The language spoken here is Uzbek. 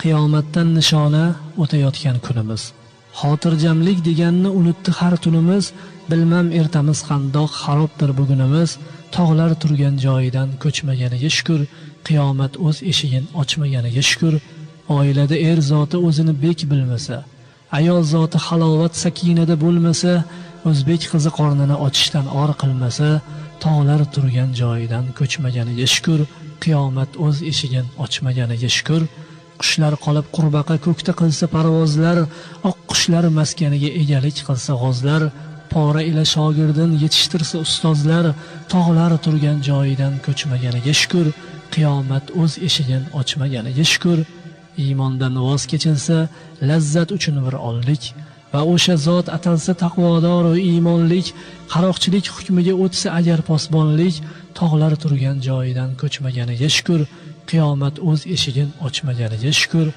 qiyomatdan nishona o'tayotgan kunimiz. Xotirjamlik deganni unutdi har tunimiz, bilmam ertamiz qandoq xarobdir bugunimiz. Tog'lar turgan joyidan ko'chmaganiga shukr, qiyomat o'z eshigin ochmaganiga shukr. Oilada er zoti o'zini bek bilmasa, ayol zoti halovat sakinada bo'lmasa, o'zbek qizi qornini ochishdan or qilmasa, tog'lar turgan joyidan ko'chmaganiga shukr, qiyomat o'z eshigin ochmaganiga shukr. Qushlar qolib qurbaqa ko'kda qilsa parvozlar, oq qushlar maskaniga egalik qilsa g'ozlar, pora ila shogirdin yetishtirsa ustozlar, tog'lar turgan joyidan ko'chmaganiga shukr, qiyomat o'z eshigin ochmaganiga shukr. Iymondan voz kechilsa lazzat uchun bir onlik va o'sha zot atalsa taqvodor va iymonlik, qaroqchilik hukmiga o'tsa agar posbonlik, tog'lar turgan joyidan ko'chmaganiga shukr, qiyomat o'z eshigin ochmaganiga shukr.